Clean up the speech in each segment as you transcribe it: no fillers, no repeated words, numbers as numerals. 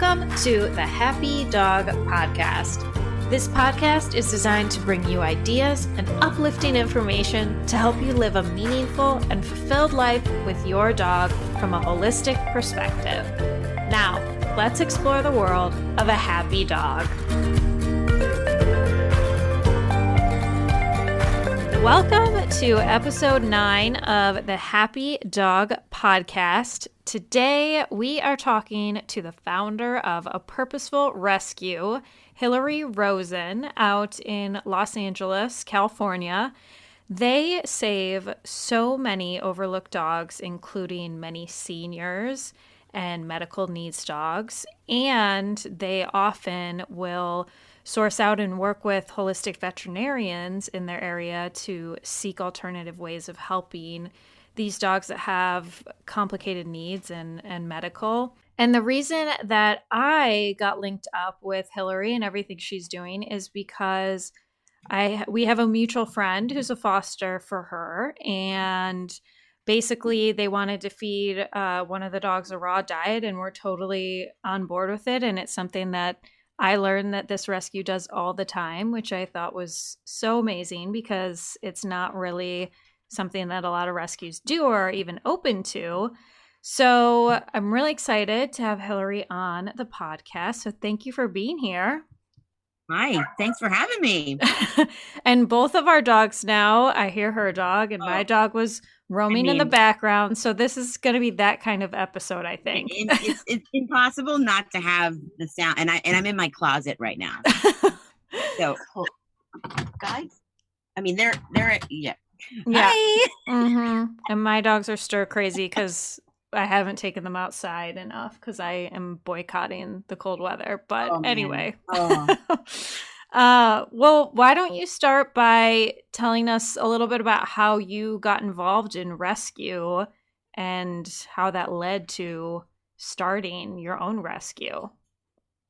Welcome to the Happy Dog Podcast. This podcast is designed to bring you ideas and uplifting information to help you live a meaningful and fulfilled life with your dog from a holistic perspective. Now, let's explore the world of a happy dog. Welcome to episode 9 of the Happy Dog Podcast. Today, we are talking to the founder of A Purposeful Rescue, Hillary Rosen, out in Los Angeles, California. They save so many overlooked dogs, including many seniors and medical needs dogs, and they often will source out and work with holistic veterinarians in their area to seek alternative ways of helping these dogs that have complicated needs and medical. And the reason that I got linked up with Hillary and everything she's doing is because we have a mutual friend who's a foster for her, and basically they wanted to feed one of the dogs a raw diet, and we're totally on board with it. And it's something that I learned that this rescue does all the time, which I thought was so amazing because it's not really something that a lot of rescues do or are even open to. So I'm really excited to have Hillary on the podcast. So thank you for being here. Hi, thanks for having me. And both of our dogs now, I hear her dog and my dog was roaming in the background. So this is going to be that kind of episode, I think. It's impossible not to have the sound. And I'm in my closet right now. So, guys, I mean, they're yeah. Hi. Mm-hmm. And my dogs are stir crazy because I haven't taken them outside enough because I am boycotting the cold weather. But anyway. Well, why don't you start by telling us a little bit about how you got involved in rescue and how that led to starting your own rescue?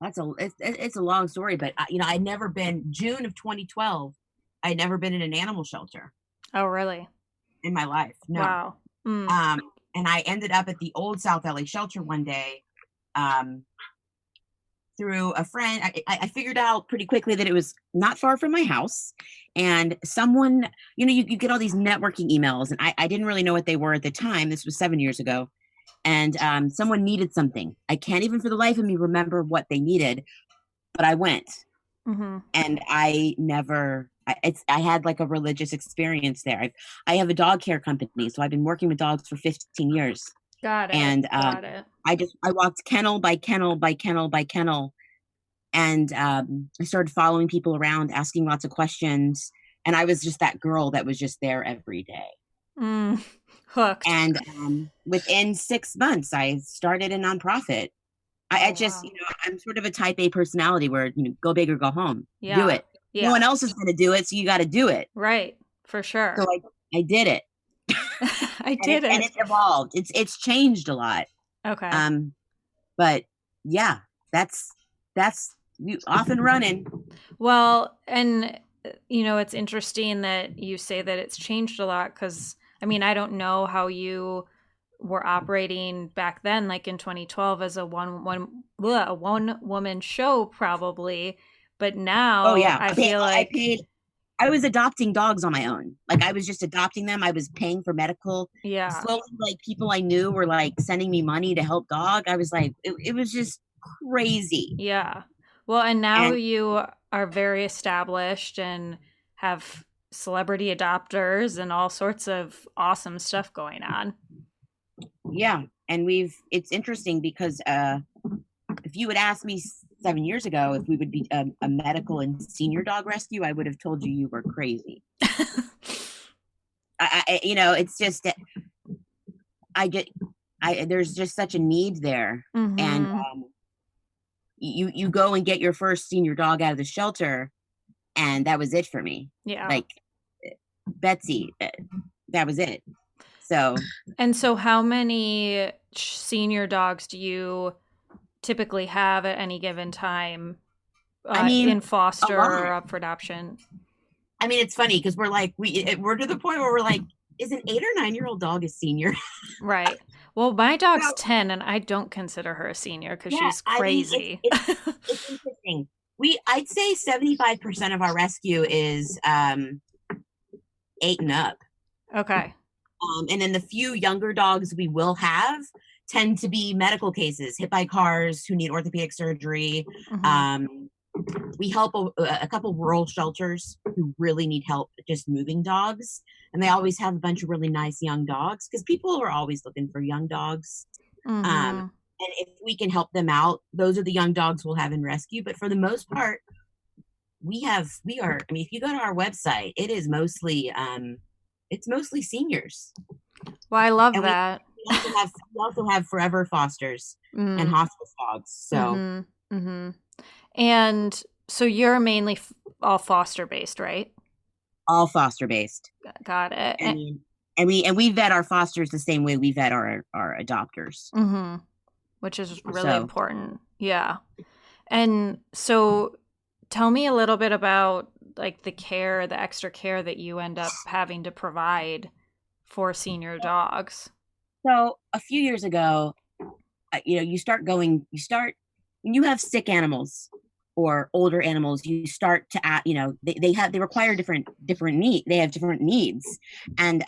It's a long story, but I'd never been. June of 2012, I'd never been in an animal shelter. Oh, really? In my life, no. Wow. And I ended up at the old South LA shelter one day. Through a friend, I figured out pretty quickly that it was not far from my house, and someone, you get all these networking emails, and I didn't really know what they were at the time. This was 7 years ago, and someone needed something. I can't even for the life of me remember what they needed, but I went, and I had like a religious experience there. I have a dog care company, so I've been working with dogs for 15 years. Got it. And Got it. I walked kennel by kennel by kennel by kennel, and I started following people around, asking lots of questions, and I was just that girl that was just there every day. Hooked. And within 6 months, I started a nonprofit. I just, I'm sort of a type A personality where go big or go home. Yeah. Do it. Yeah. No one else is going to do it, so you got to do it. Right, for sure. So I did it. I did it. And it's evolved. It's changed a lot. Okay. But yeah, that's off and running. Well, and it's interesting that you say that it's changed a lot because I mean, I don't know how you were operating back then, like in 2012 as a one woman show probably, but now I feel like I was adopting dogs on my own. Like I was just adopting them. I was paying for medical. Yeah. Slowly, like people I knew were like sending me money to help dog. I was like, it was just crazy. Yeah. Well, and now you are very established and have celebrity adopters and all sorts of awesome stuff going on. Yeah. And it's interesting because if you had asked me 7 years ago if we would be a medical and senior dog rescue, I would have told you were crazy. It's just there's just such a need there. And you go and get your first senior dog out of the shelter, and that was it for me. Yeah. Like Betsy, that was it. So how many senior dogs do you typically have at any given time in foster or up for adoption? I mean, it's funny because we're to the point where we're like, is an 8 or 9 year old dog a senior? Right. Well, my dog's So 10 and I don't consider her a senior because yeah, she's I mean, crazy. it's interesting. I'd say 75% of our rescue is 8 and up. Okay. And then the few younger dogs we will have tend to be medical cases, hit by cars, who need orthopedic surgery. Hmm. Um, we help a couple rural shelters who really need help just moving dogs. And they always have a bunch of really nice young dogs because people are always looking for young dogs. Hmm. And if we can help them out, those are the young dogs we'll have in rescue. But for the most part, I mean, if you go to our website, it's mostly seniors. Well, I love And that. we also have forever fosters and Mm. hospice dogs. So Hmm. Hmm. And so you're mainly all foster based, right? all foster based. Got it. I mean, and we vet our fosters the same way we vet our adopters. Hmm. Which is really So important. Yeah. And so tell me a little bit about like the extra care that you end up having to provide for senior dogs. so a few years ago, you start when you have sick animals or older animals, you start to add, they require different need. They have different needs, and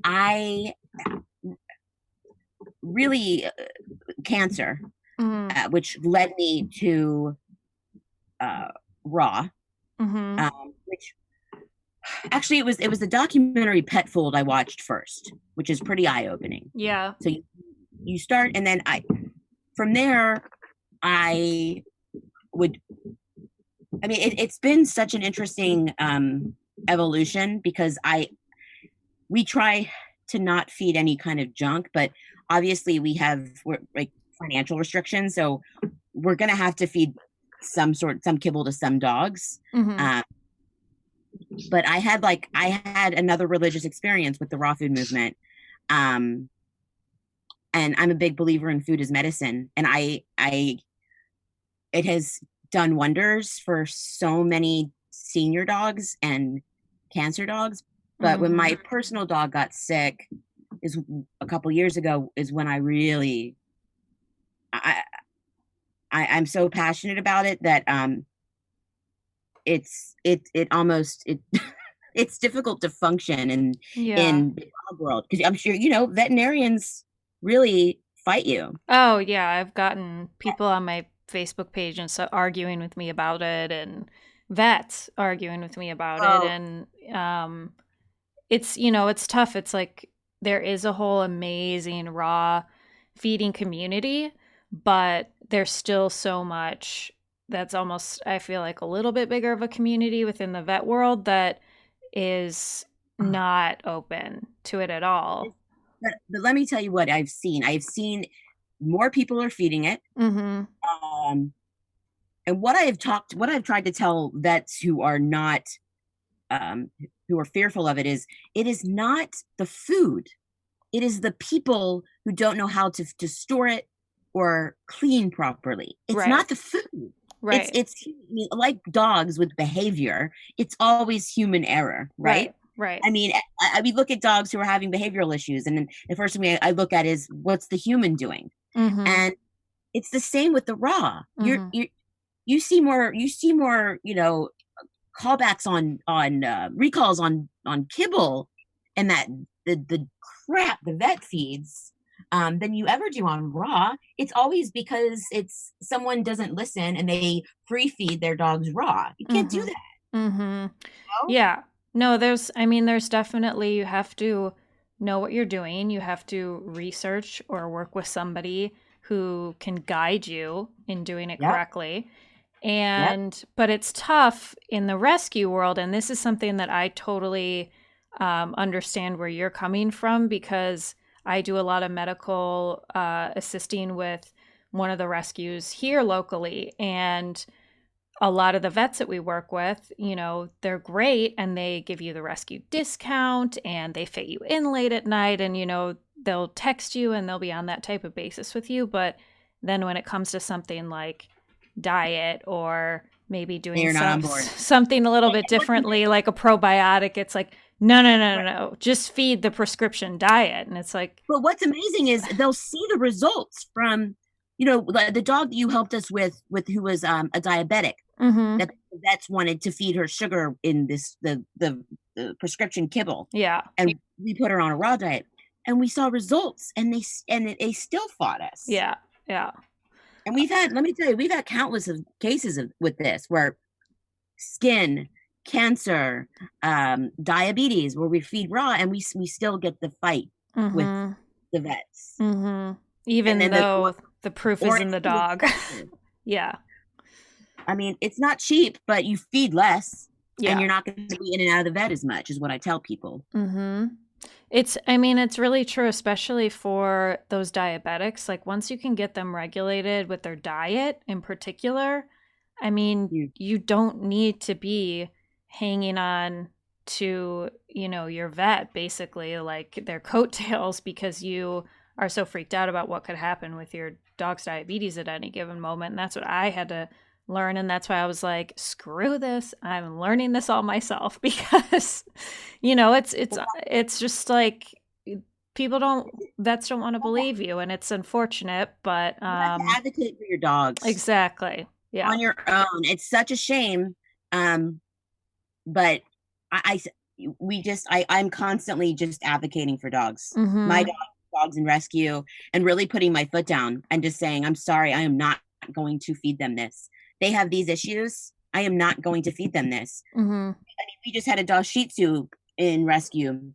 I really cancer, Mm-hmm. which led me to uh, raw, Mm-hmm. which actually it was the documentary Pet Fold I watched first, which is pretty eye opening. Yeah. So you start, and then from there I would. I mean, it's been such an interesting evolution because we try to not feed any kind of junk, but obviously we're like financial restrictions, so we're gonna have to feed some kibble to some dogs. Mm-hmm. Uh, but I had another religious experience with the raw food movement, um, and I'm a big believer in food as medicine, and I it has done wonders for so many senior dogs and cancer dogs. But when Mm-hmm. my personal dog got sick, is a couple years ago, is when I really I, I'm so passionate about it that it almost it it's difficult to function Yeah. in the dog world because I'm sure veterinarians really fight you. Oh, yeah. I've gotten people on my Facebook page and so arguing with me about it, and vets arguing with me about it. Oh, And it's, it's tough. It's like there is a whole amazing raw feeding community, but there's still so much that's almost, I feel like, a little bit bigger of a community within the vet world that is not open to it at all. but let me tell you what I've seen. I've seen more people are feeding it. Mm-hmm. Um, and what I've tried to tell vets um, who are fearful of it is not the food. It is the people who don't know how to store it or clean properly. It's Right. not the food. Right. It's like dogs with behavior. It's always human error, right? Right. Right. I mean, we look at dogs who are having behavioral issues, and then the first thing I look at is what's the human doing, Mm-hmm. and it's the same with the raw. Mm-hmm. You see more callbacks on recalls on kibble and that the crap the vet feeds than you ever do on raw. It's always because it's someone doesn't listen and they free feed their dogs raw. You can't do Mm-hmm. that. Mm-hmm. No? Yeah. No, there's definitely, you have to know what you're doing. You have to research or work with somebody who can guide you in doing it Yep. correctly. Yep. But it's tough in the rescue world. And this is something that I totally understand where you're coming from, because I do a lot of medical assisting with one of the rescues here locally. And a lot of the vets that we work with, they're great and they give you the rescue discount and they fit you in late at night, and, they'll text you and they'll be on that type of basis with you. But then when it comes to something like diet or maybe doing They're not on board. something a little bit And differently, like a probiotic, it's like, No. Just feed the prescription diet. And it's like, But what's amazing is they'll see the results from, the dog that you helped us with who was a diabetic, that the vets wanted to feed her sugar in the prescription kibble. Yeah. And we put her on a raw diet and we saw results, and they still fought us. Yeah. Yeah. And let me tell you, we've had countless of cases with this where skin, cancer, diabetes, where we feed raw and we still get the fight with the vets. Even though the proof is in the dog. Yeah. I mean, it's not cheap, but you feed less and you're not going to be in and out of the vet as much, is what I tell people. It's really true, especially for those diabetics. Like once you can get them regulated with their diet in particular, I mean, you don't need to be hanging on to, your vet, basically like their coattails, because you are so freaked out about what could happen with your dog's diabetes at any given moment. And that's what I had to learn. And that's why I was like, screw this. I'm learning this all myself, because, it's just like vets don't want to believe you. And it's unfortunate, but you have to advocate for your dogs. Exactly. Yeah. On your own. It's such a shame. But I'm constantly just advocating for dogs. My dogs in rescue, and really putting my foot down and just saying, I'm sorry, I am not going to feed them this. They have these issues. I am not going to feed them this. I mean, we just had a dog Shih Tzu in rescue,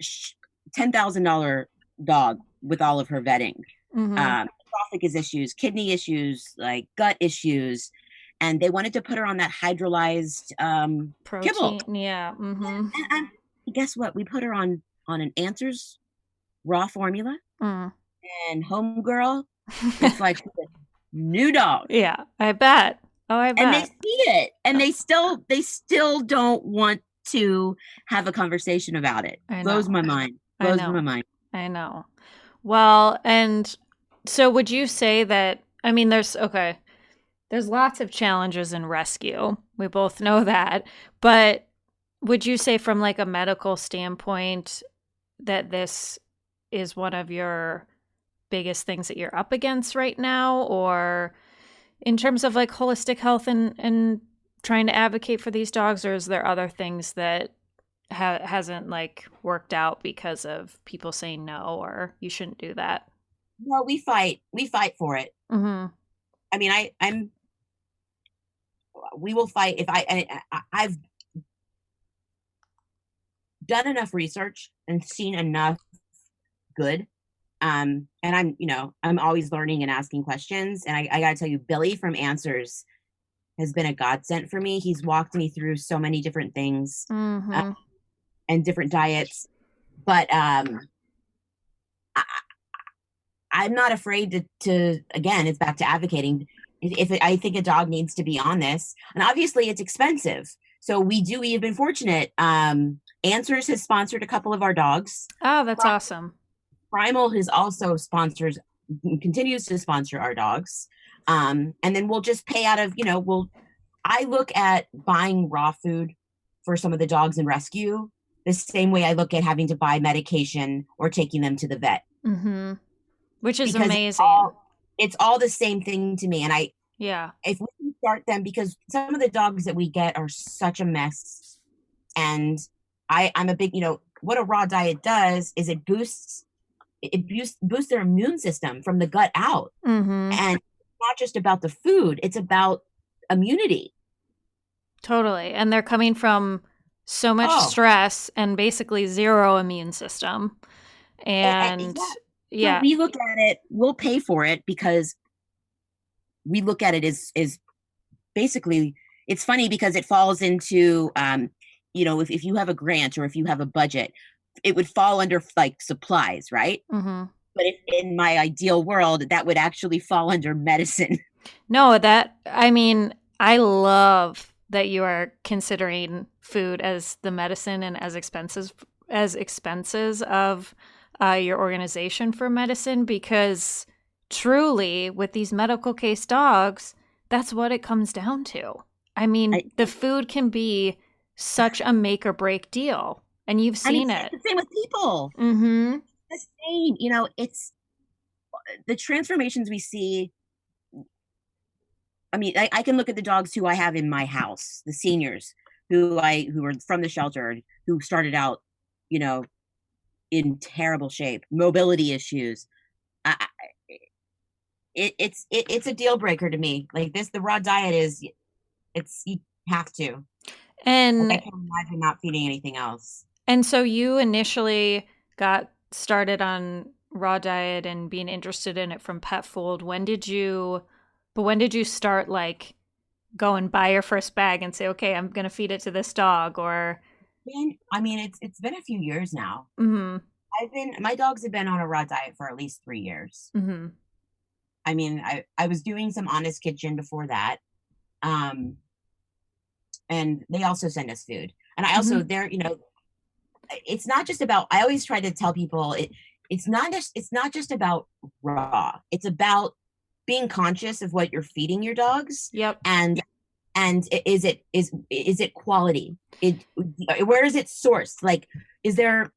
$10,000 dog with all of her vetting. Esophagus issues, kidney issues, like gut issues. And they wanted to put her on that hydrolyzed protein. Kibble. Yeah. And guess what? We put her on an Answers raw formula. And homegirl, it's like a new dog. Yeah, I bet. Oh, I bet. And they see it, and they still don't want to have a conversation about it. Blows my mind. Blows my mind. I know. Well, and so would you say that? I mean, there's lots of challenges in rescue. We both know that. But would you say from like a medical standpoint that this is one of your biggest things that you're up against right now? Or in terms of like holistic health and trying to advocate for these dogs? Or is there other things that hasn't like worked out because of people saying no, or you shouldn't do that? No, we fight for it. I mean, we will fight if I've done enough research and seen enough good. And I'm always learning and asking questions. And I gotta tell you, Billy from Answers has been a godsend for me. He's walked me through so many different things and different diets. But I'm not afraid to again, it's back to advocating. I think a dog needs to be on this, and obviously it's expensive. So we have been fortunate. Answers has sponsored a couple of our dogs. Oh, that's awesome. Primal has also continues to sponsor our dogs. And then we'll just pay out of, I look at buying raw food for some of the dogs in rescue the same way I look at having to buy medication or taking them to the vet. Which is amazing. It's all the same thing to me. And if we can start them, because some of the dogs that we get are such a mess. And I'm a big, what a raw diet does is it boosts their immune system from the gut out. And it's not just about the food, it's about immunity. Totally. And they're coming from so much stress and basically zero immune system. And so we look at it, we'll pay for it because we look at it as basically, it's funny because it falls into, if you have a grant or if you have a budget, it would fall under like supplies, right? But if in my ideal world, that would actually fall under medicine. No, I love that you are considering food as the medicine and as expenses of your organization for medicine, because truly with these medical case dogs, that's what it comes down to. I mean, the food can be such a make or break deal. And you've I mean, seen it's it. the same with people. Mm-hmm. The same, it's the transformations we see. I mean, I can look at the dogs who I have in my house, the seniors who are from the shelter, who started out, you know, in terrible shape, mobility issues. I, it's a deal breaker to me. Like this, the raw diet you have to. Like I And can't imagine not feeding anything else. and so you initially got started on raw diet and being interested in it from pet food. When did you start like go and buy your first bag and say, okay, I'm going to feed it to this dog or? I mean, it's been a few years now. Mm-hmm. My dogs have been on a raw diet for at least 3 years. Mm-hmm. I mean, I was doing some Honest Kitchen before that. And they also send us food. And I also, Mm-hmm. it's not just about, I always try to tell people it's not just about raw. It's about being conscious of what you're feeding your dogs, Yep. and is it quality? Where is it sourced? Like, is there,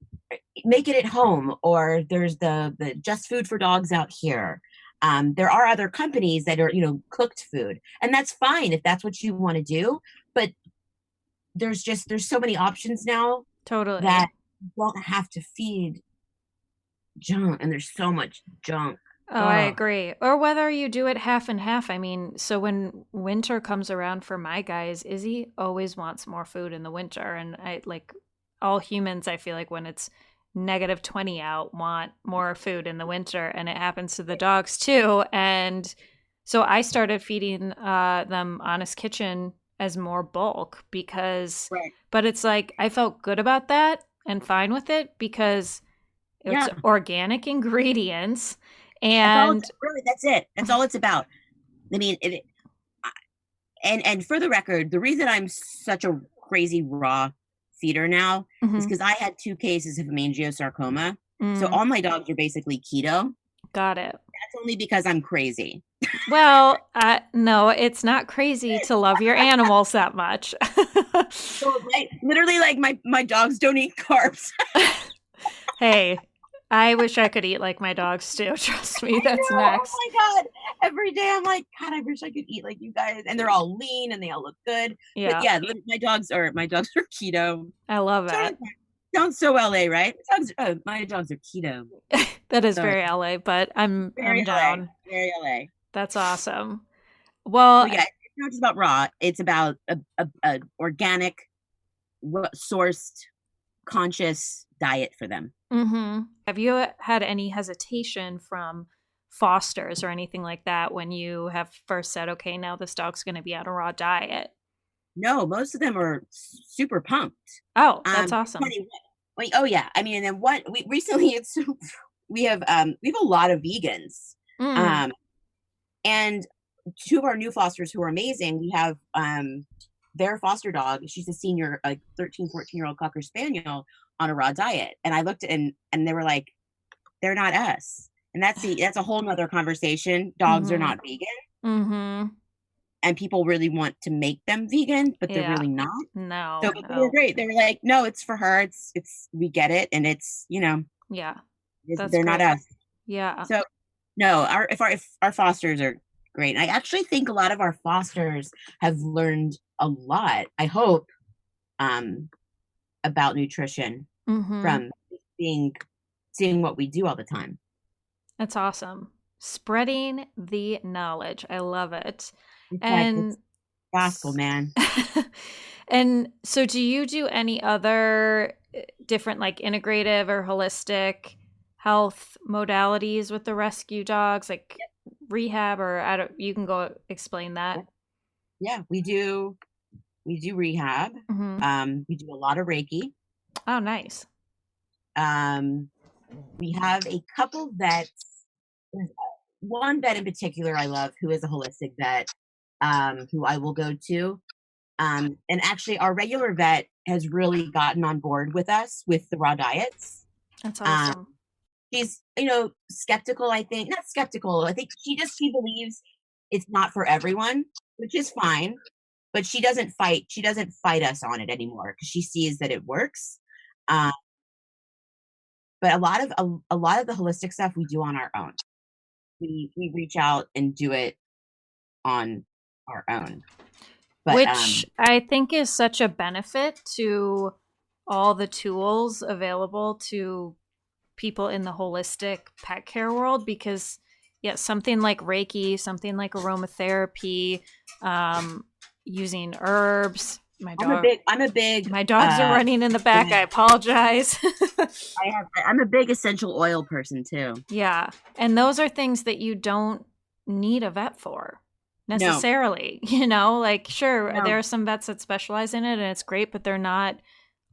make it at home, or there's the Just Food for Dogs out here. There are other companies that are, cooked food, and that's fine if that's what you want to do. But there's so many options now Totally. that you don't have to feed junk, and there's so much junk. Oh, I agree. Or whether you do it half and half. I mean, so when winter comes around for my guys, Izzy always wants more food in the winter. And I like all humans, I feel like when it's -20 out, want more food in the winter. And it happens to the dogs too. And so I started feeding them Honest Kitchen as more bulk because, Right. but it's like I felt good about that and fine with it because it's organic ingredients. And that's it. That's all it's about. I mean, and for the record, the reason I'm such a crazy raw feeder now is because I had 2 cases of hemangiosarcoma. So all my dogs are basically keto. Got it. That's only because I'm crazy. Well, no, it's not crazy to love your animals that much. So literally, like my dogs don't eat carbs. Hey, I wish I could eat like my dogs do. Trust me, that's next. Oh my God. Every day I'm like, God, I wish I could eat like you guys. And they're all lean and they all look good. Yeah. But yeah, my dogs are keto. I love it. Sounds so LA, right? My dogs are keto. That is very LA, but I'm down. Very LA. That's awesome. Well, yeah, it's not just about raw. It's about a organic, sourced, conscious diet for them. Mm-hmm. Have you had any hesitation from fosters or anything like that when you have first said, okay, now this dog's going to be on a raw diet? No, most of them are super pumped. Oh, that's awesome. Oh yeah. I mean, and then what we recently we have a lot of vegans. And 2 of our new fosters who are amazing. We have their foster dog. She's a senior, like 13, 14-year-old Cocker Spaniel on a raw diet. And I looked and they were like, they're not us. And that's a whole nother conversation. Dogs are not vegan. Mm-hmm. And people really want to make them vegan, but they're really not. No. So they were great. They were like, no, it's for her. It's we get it. And it's, yeah, they're not us. Yeah. So no, our fosters are great. I actually think a lot of our fosters have learned a lot, I hope, about nutrition from seeing what we do all the time. That's awesome. Spreading the knowledge. I love it. It's gospel, man. And so do you do any other different like integrative or holistic health modalities with the rescue dogs, like rehab, or you can go explain that. Yeah, we do rehab. We do a lot of Reiki. Oh, nice. We have a couple vets. One vet in particular I love, who is a holistic vet, who I will go to. And actually our regular vet has really gotten on board with us with the raw diets. That's awesome. She's, skeptical, I think. Not skeptical. I think she believes it's not for everyone, which is fine. but she doesn't fight us on it anymore because she sees that it works. Um, but a lot of the holistic stuff we do on our own. We reach out and do it on our own. But Which I think is such a benefit to all the tools available to people in the holistic pet care world, because yeah, something like Reiki, something like aromatherapy, using herbs. I'm a big My dogs are running in the back. I apologize. I'm a big essential oil person too. Yeah. And those are things that you don't need a vet for necessarily. No. You know, like, sure, no. There are some vets that specialize in it and it's great, but they're not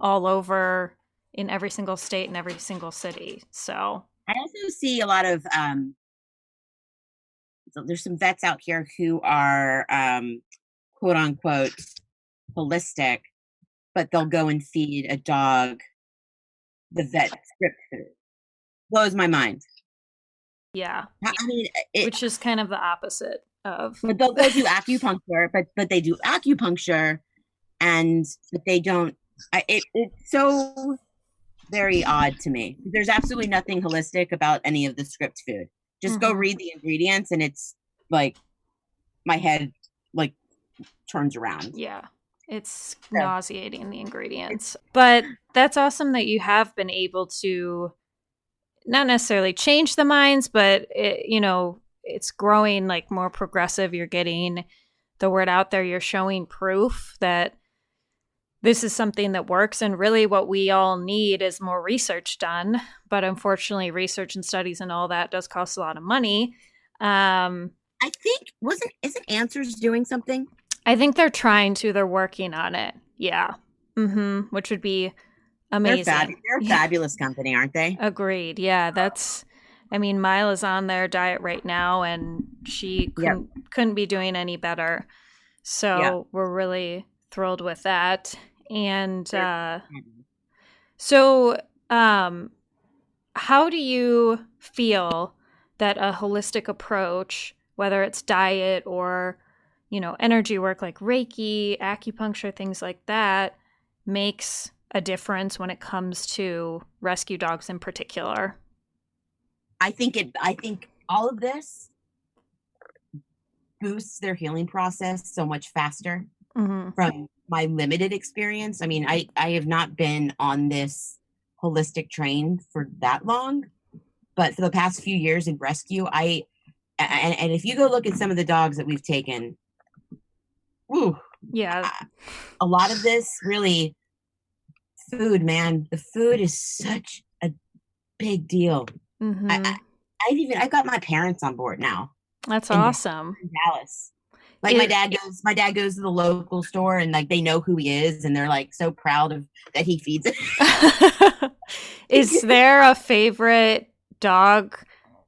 all over in every single state and every single city. So I also see a lot of there's some vets out here who are quote unquote holistic, but they'll go and feed a dog the vet script food. Blows my mind. Yeah. I mean, which is kind of the opposite of. But they'll go do acupuncture, but they do acupuncture, and but they don't. It's so very odd to me. There's absolutely nothing holistic about any of the script food. Just go read the ingredients, and it's like my head like turns around. Yeah. It's nauseating, the ingredients. But that's awesome that you have been able to not necessarily change the minds, but it's growing like more progressive. You're getting the word out there. You're showing proof that this is something that works. And really what we all need is more research done. But unfortunately, research and studies and all that does cost a lot of money. I think isn't Answers doing something? I think they're trying to. They're working on it. Yeah. Which would be amazing. They're a fabulous company, aren't they? Agreed. Yeah. Mila's on their diet right now, and she couldn't be doing any better. So we're really thrilled with that. And so how do you feel that a holistic approach, whether it's diet or energy work like Reiki, acupuncture, things like that, makes a difference when it comes to rescue dogs in particular? I think all of this boosts their healing process so much faster. From my limited experience. I mean, I have not been on this holistic train for that long, but for the past few years in rescue, and if you go look at some of the dogs that we've taken, a lot of this really food, man. The food is such a big deal. I got my parents on board now. That's awesome. In Dallas. Like my dad goes to the local store and like they know who he is and they're like so proud of that he feeds it. Is there a favorite dog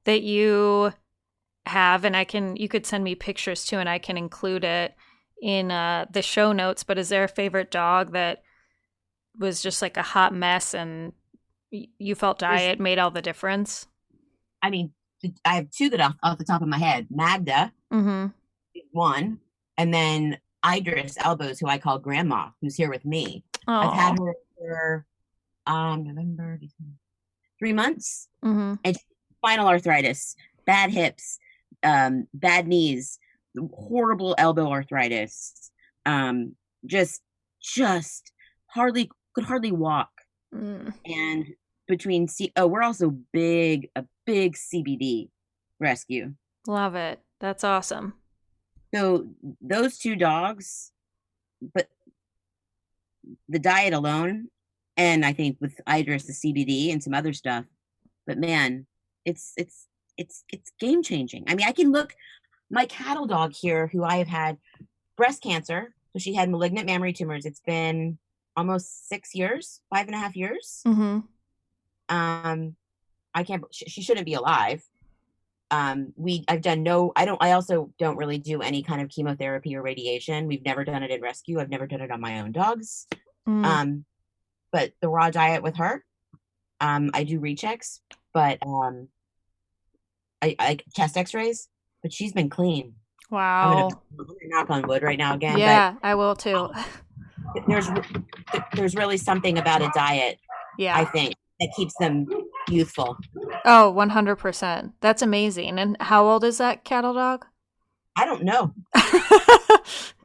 that you have? And you could send me pictures too, and I can include it in the show notes. But is there a favorite dog that was just like a hot mess and you felt diet made all the difference? I mean, I have two that off the top of my head. Magda. One, and then Idris Elbows, who I call Grandma, who's here with me. Aww. I've had her for November, 3 months, and spinal arthritis, bad hips, bad knees, horrible elbow arthritis, just could hardly walk. And between we're also a big CBD rescue. Love it. That's awesome. So those two dogs, but the diet alone, and I think with Idris, the CBD and some other stuff, but man, it's game changing. I mean, I can look my cattle dog here, who I have had breast cancer. So she had malignant mammary tumors. It's been almost 6 years, 5.5 years. She shouldn't be alive. I also don't really do any kind of chemotherapy or radiation. We've never done it in rescue. I've never done it on my own dogs. But the raw diet with her, I do rechecks, but I chest x-rays, but she's been clean. Wow. I'm gonna knock on wood right now again, but Yeah, I will too. there's there's really something about a diet, I Yeah. think, that keeps them youthful. Oh, 100%. That's amazing. And how old is that cattle dog? I don't know.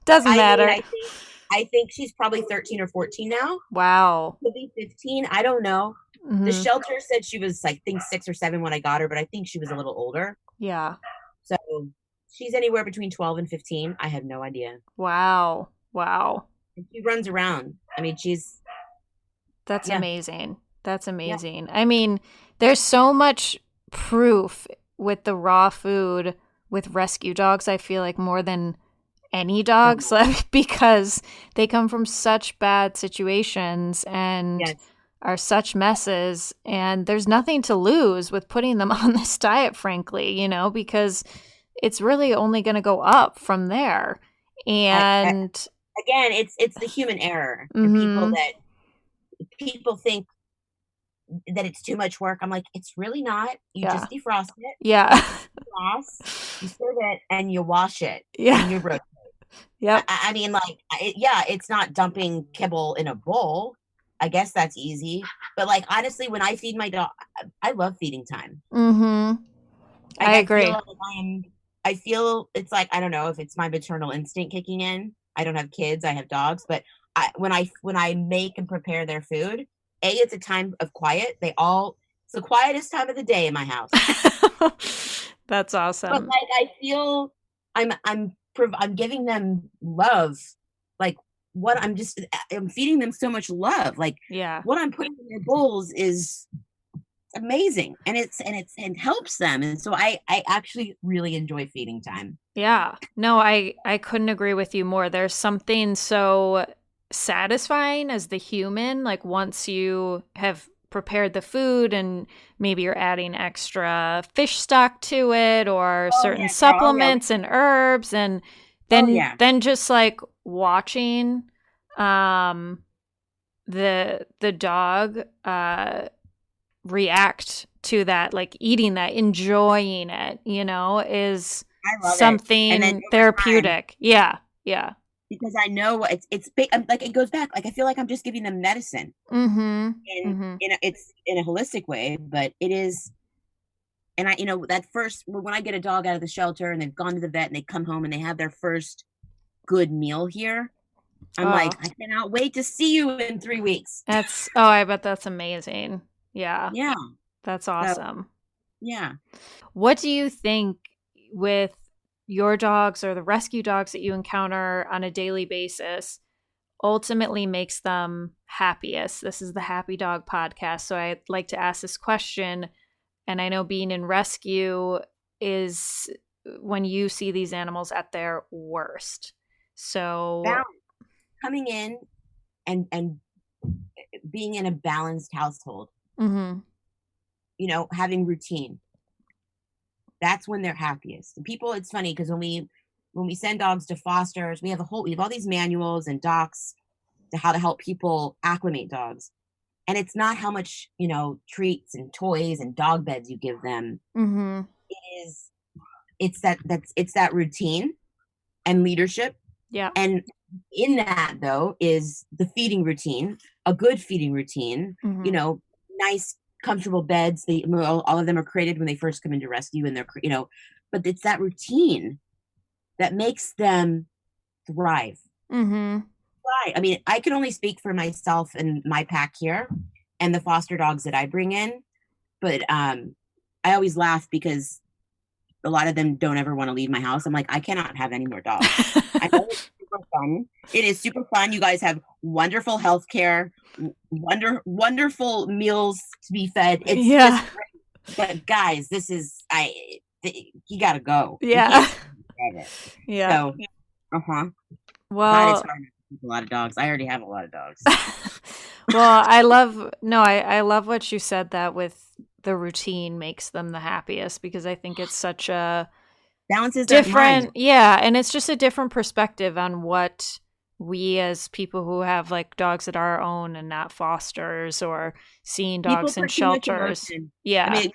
Doesn't I mean, matter. I think she's probably 13 or 14 now. Wow. Could be 15. I don't know. The Hmm. shelter said she was, I think, 6 or 7 when I got her, but I think she was a little older. Yeah. So she's anywhere between 12 and 15. I have no idea. Wow. Wow. And she runs around. I mean, That's yeah, amazing. That's yeah. amazing. I mean, there's so much proof with the raw food with rescue dogs, I feel like more than any dogs, like, because they come from such bad situations and Yes. are such messes, and there's nothing to lose with putting them on this diet, frankly, because it's really only going to go up from there. I, And again, it's the human error. The mhm, people think that it's too much work. I'm like, it's really not. You yeah, just defrost it, yeah, you serve it, and you wash it, and yeah, you roast. yep, I mean, like, yeah, it's not dumping kibble in a bowl. I guess that's easy. But like, honestly, when I feed my dog, I love feeding time. mhm, Like, I agree. I feel it's like, I don't know if it's my maternal instinct kicking in. I don't have kids, I have dogs, but when I make and prepare their food, it's a time of quiet. It's the quietest time of the day in my house. That's But awesome. like, I feel I'm giving them love. Like, I'm feeding them so much love. Like, Yeah. what I'm putting in their bowls is amazing, and it helps them. And so I actually really enjoy feeding time. Yeah. No, I couldn't agree with you more. There's something so satisfying as the human, like once you have prepared the food and maybe you're adding extra fish stock to it or Oh certain yeah, girl. Oh yeah. supplements and herbs, and Oh then yeah. then just like watching um the dog react to that, like eating that, enjoying it, is I love it. And then something over time, therapeutic. Yeah. Yeah. because I know like, it goes back. Like, I feel like I'm just giving them medicine Mm-hmm. Mm-hmm. it's in a holistic way, but it is. And that first, when I get a dog out of the shelter and they've gone to the vet and they come home and they have their first good meal here, I'm like, Oh, I cannot wait to see you in 3 weeks. I bet that's amazing. Yeah. Yeah. That's So awesome. yeah. What do you think with your dogs or the rescue dogs that you encounter on a daily basis ultimately makes them happiest? This is the Happy Dog Podcast. So I'd like to ask this question. And I know being in rescue is when you see these animals at their worst. So, Balance. Coming in and being in a balanced household, mhm. having routine. That's when they're happiest. And people, it's funny because when we send dogs to fosters, we have all these manuals and docs to how to help people acclimate dogs. And it's not how much, treats and toys and dog beds you give them. Mhm. It is it's that routine and leadership. Yeah. And in that, though, is the feeding routine, a good feeding routine, Mhm. nice, comfortable beds. All of them are created when they first come into rescue, and but it's that routine that makes them thrive. Mhm. Right. I mean, I can only speak for myself and my pack here and the foster dogs that I bring in, but I always laugh because a lot of them don't ever want to leave my house. I'm like, I cannot have any more dogs. I know it's super fun. It is super fun. You guys have wonderful health care, wonderful meals to be fed. It's Yeah. just great. But guys, you gotta go. You Yeah. can't have it. Yeah. So, uh-huh. God, it's Well, hard to keep a lot of dogs. I already have a lot of dogs. well, I love what you said, that with the routine makes them the happiest, because I think it's such a Balances their mind. different, yeah, and it's just a different perspective on what we as people who have like dogs that are our own and not fosters or seeing People dogs in put too much shelters. emotion. I Yeah. mean,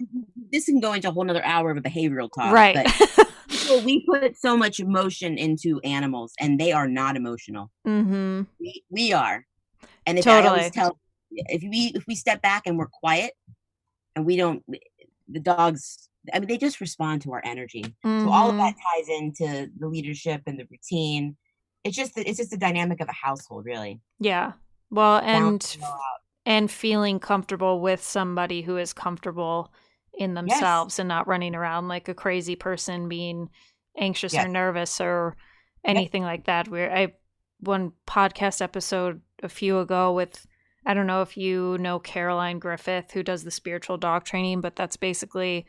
this can go into a whole nother hour of a behavioral talk, Right. but we put so much emotion into animals, and they are not emotional. Mm-hmm. We are. And if I always Totally. tell, if we step back and we're quiet and we don't, the dogs, I mean, they just respond to our energy. So all of Mm-hmm. that ties into the leadership and the routine. It's just the dynamic of a household, really. Yeah. Well, Balance it all out. and feeling comfortable with somebody who is comfortable in Yes, themselves and not running around like a crazy person being anxious or yes, nervous or yep. anything like that. One podcast episode a few ago with, I don't know if you know Caroline Griffith, who does the spiritual dog training, but that's basically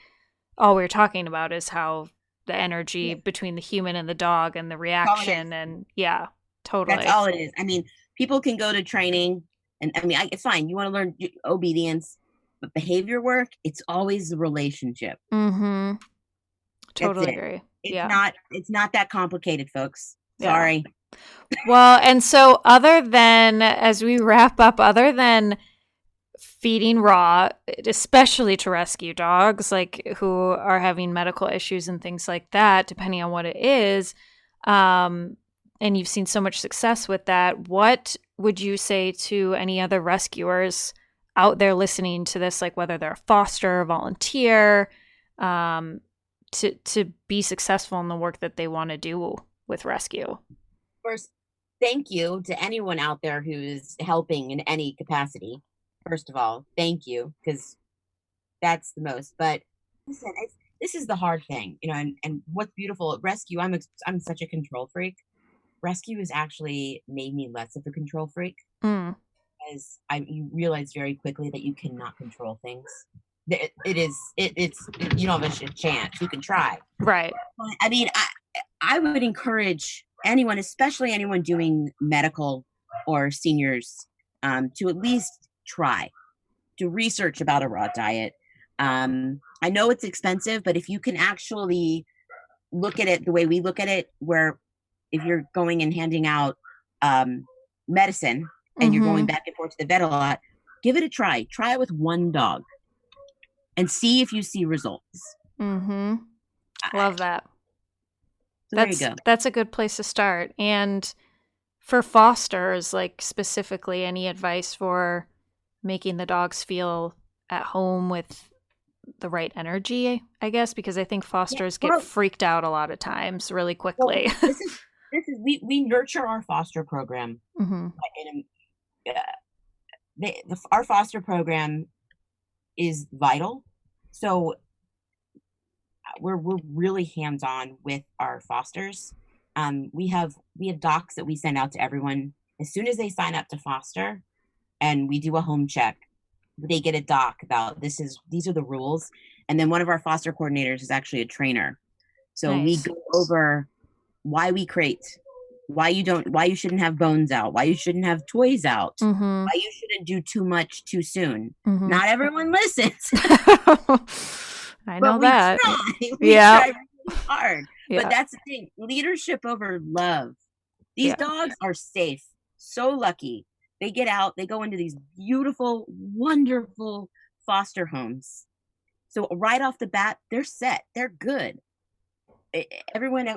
all we were talking about is how the energy Yes. between the human and the dog and the That's all it is. reaction. And yeah, That's totally. all it is. I mean, people can go to training, and I mean, it's fine. You want to learn obedience, but behavior work, it's always the relationship. Mm-hmm. That's Totally it. agree. It's Yeah. not that complicated, folks. Yeah. Sorry. Well, and so other than, as we wrap up, other than feeding raw, especially to rescue dogs, like who are having medical issues and things like that, depending on what it is, and you've seen so much success with that, what would you say to any other rescuers out there listening to this, like whether they're a foster, volunteer, to be successful in the work that they want to do with rescue? First, thank you to anyone out there who's helping in any capacity. First of all, thank you, because that's the most. But listen, this is the hard thing, and what's beautiful at rescue, I'm such a control freak. Rescue has actually made me less of a control freak, Mm, as you realize very quickly that you cannot control things. It's you don't have a chance. You can try. right. I mean, I would encourage anyone, especially anyone doing medical or seniors, to at least try to research about a raw diet. I know it's expensive, but if you can actually look at it the way we look at it, where if you're going and handing out medicine and you're going Mm-hmm. back and forth to the vet a lot, give it a try. Try it with one dog and see if you see results. Mm-hmm. Love that. So there you go. That's a good place to start. And for fosters, like specifically, any advice for making the dogs feel at home with the right energy, I guess, because I think fosters get freaked out a lot of times really quickly. Well, this is we nurture our foster program. Mm-hmm. Our foster program is vital. So we're really hands-on with our fosters. We have docs that we send out to everyone as soon as they sign up to foster, and we do a home check. They get a doc about these are the rules, and then one of our foster coordinators is actually a trainer. So we Nice. go over why we crate, why you shouldn't have bones out, why you shouldn't have toys out, Mm-hmm. why you shouldn't do too much too soon. Mm-hmm. Not everyone listens. I But know we that. try. Yeah. Try really hard. Yeah. But that's the thing. Leadership over love. These Yeah. dogs are safe. So lucky. They get out, they go into these beautiful, wonderful foster homes. So right off the bat, they're set. They're good. If everyone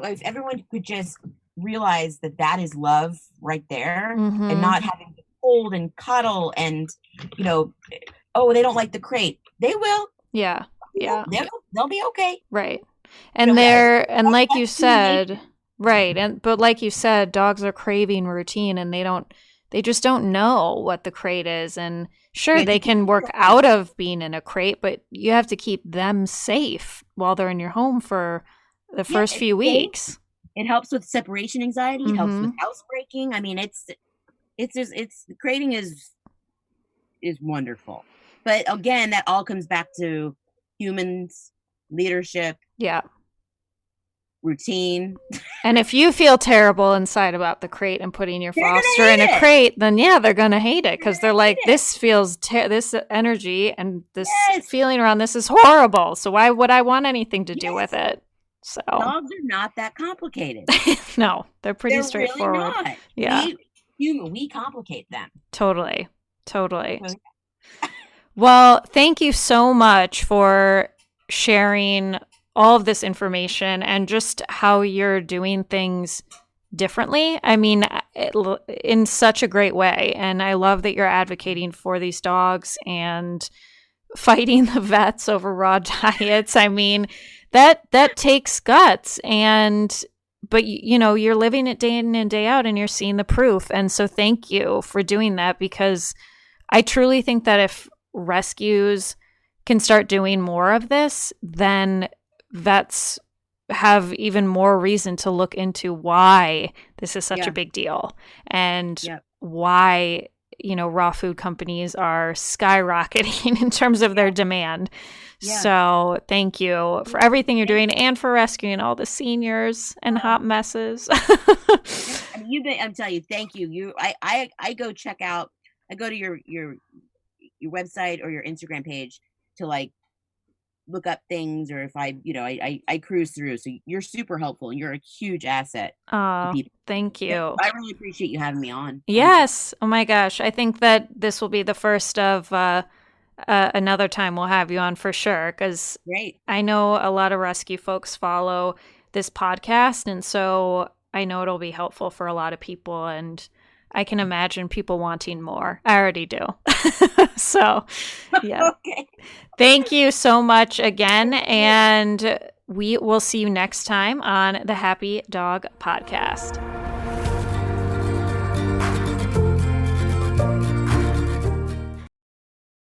could just realize that is love right there, Mm-hmm. and not having to hold and cuddle and, oh, they don't like the crate. They will. Yeah. Yeah. They'll be okay. Right. And like you said, right. But like you said, dogs are craving routine and they just don't know what the crate is. And sure, they can work out of being in a crate, but you have to keep them safe while they're in your home for the first few weeks. It helps with separation anxiety. It helps with Mm-hmm. housebreaking. I mean, crating is wonderful. But again, that all comes back to humans, leadership, Yeah. routine. And if you feel terrible inside about the crate and putting your foster in a crate, then yeah, they're going to hate it because they're like, this feels, this energy and this feeling around this is horrible. So why would I want anything to do with it? So dogs are not that complicated. No, they're pretty straightforward. Really not. Yeah. We complicate them. Totally. Well, thank you so much for sharing all of this information and just how you're doing things differently. I mean, in such a great way. And I love that you're advocating for these dogs and fighting the vets over raw diets. I mean, that takes guts, but you're living it day in and day out, and you're seeing the proof. And so thank you for doing that, because I truly think that if rescues can start doing more of this, then vets have even more reason to look into why this is such a big deal, and why raw food companies are skyrocketing in terms of their demand. Yeah. So thank you for everything you're doing, and for rescuing all the seniors and hot messes. I'm telling you, thank you. I go check out. I go to your website or your Instagram page to like look up things, or if I cruise through. So you're super helpful, and you're a huge asset to people. Thank you. I really appreciate you having me on. Yes. Oh my gosh. I think that this will be the first of another time we'll have you on for sure, because I know a lot of rescue folks follow this podcast, and so I know it'll be helpful for a lot of people, and I can imagine people wanting more. I already do. So, yeah. Okay. Thank you so much again, and we will see you next time on the Happy Dog Podcast.